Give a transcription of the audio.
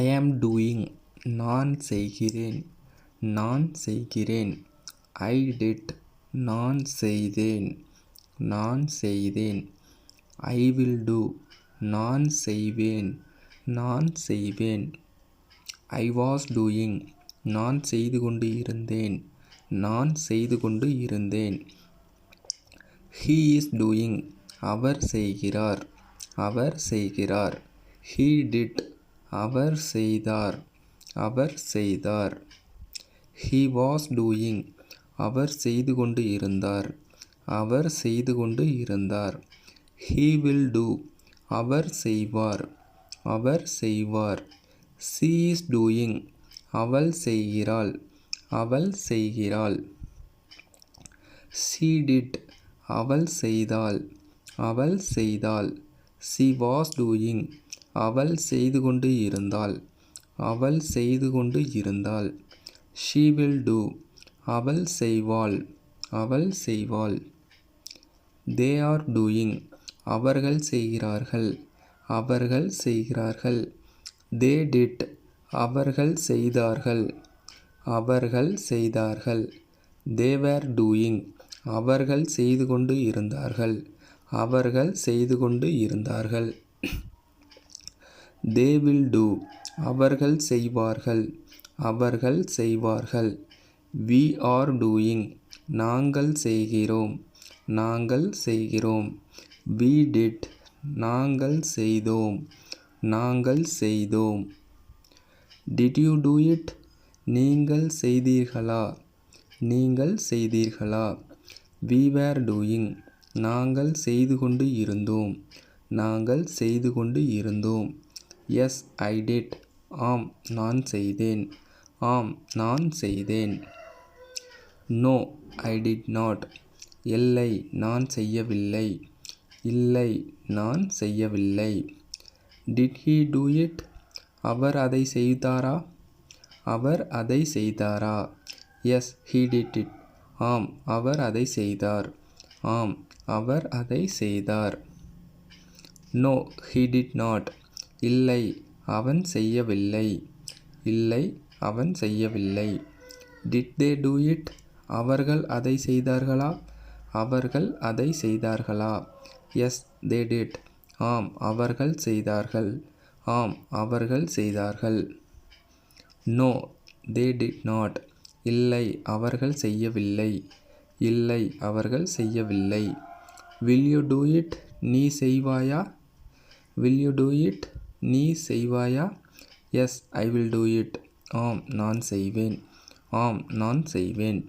ஐ ஆம் டூயிங் நான் செய்கிறேன். நான் செய்கிறேன். ஐ டிட் நான் செய்தேன். நான் செய்தேன். ஐ வில் டூ நான் செய்வேன். நான் செய்வேன். ஐ வாஸ் டூயிங் நான் செய்து கொண்டு இருந்தேன். நான் செய்து கொண்டு இருந்தேன். ஹீ இஸ் டூயிங் அவர் செய்கிறார். அவர் செய்கிறார். ஹீ டிட் அவர் செய்தார். அவர் செய்தார். ஹீ வாஸ் டூயிங் அவர் செய்து கொண்டு இருந்தார். அவர் செய்து கொண்டு இருந்தார். ஹீ வில் டூ அவர் செய்வார். அவர் செய்வார். ஷீ இஸ் டூயிங் அவள் செய்கிறாள். அவள் செய்கிறாள். ஷீ டிட் அவள் செய்தாள். அவள் செய்தாள். ஷீ வாஸ் டூயிங் அவள் செய்து கொண்டு இருந்தாள். அவள் செய்து கொண்டு இருந்தாள். ஷீ வில் டூ அவள் செய்வாள். அவள் செய்வாள். தே ஆர் டூயிங் அவர்கள் செய்கிறார்கள். அவர்கள் செய்கிறார்கள். தே டிட் அவர்கள் செய்தார்கள். அவர்கள் செய்தார்கள். தே வேர் டூயிங் அவர்கள் செய்து கொண்டு இருந்தார்கள். அவர்கள் செய்து கொண்டு இருந்தார்கள். தே வில் டூ அவர்கள் செய்வார்கள். அவர்கள் செய்வார்கள். வி ஆர் டூயிங் நாங்கள் செய்கிறோம். நாங்கள் செய்கிறோம். வி டிட் நாங்கள் செய்தோம். நாங்கள் செய்தோம். டிட் யூ டூ இட் நீங்கள் செய்தீர்களா. நீங்கள் செய்தீர்களா. வி வேர் டூயிங் நாங்கள் செய்து கொண்டு இருந்தோம். நாங்கள் செய்து கொண்டு இருந்தோம். எஸ் ஐ டிட் ஆம் நான் செய்தேன். ஆம் நான் செய்தேன். நோ ஐ டிட் நாட் இல்லை நான் செய்யவில்லை. இல்லை நான் செய்யவில்லை. டிட் ஹீ டூ இட் அவர் அதை செய்தாரா. அவர் அதை செய்தாரா. எஸ் ஹீ டிட் இட் ஆம் அவர் அதை செய்தார். ஆம் அவர் அதை செய்தார். நோ ஹீ டிட் நாட் இல்லை அவன் செய்யவில்லை. இல்லை அவன் செய்யவில்லை. டிட் தே டூ இட் அவர்கள் அதை செய்தார்களா. அவர்கள் அதை செய்தார்களா. எஸ் தே டிட் ஆம் அவர்கள் செய்தார்கள். ஆம் அவர்கள் செய்தார்கள். நோ தே டிட் நாட் இல்லை அவர்கள் செய்யவில்லை. இல்லை அவர்கள் செய்யவில்லை. வில் யூ டூ இட் நீ செய்வாயா. வில் யூ டூ இட் நீ செய்வாயா. Yes I will do it ஆம் நான் செய்வேன். ஆம் நான் செய்வேன்.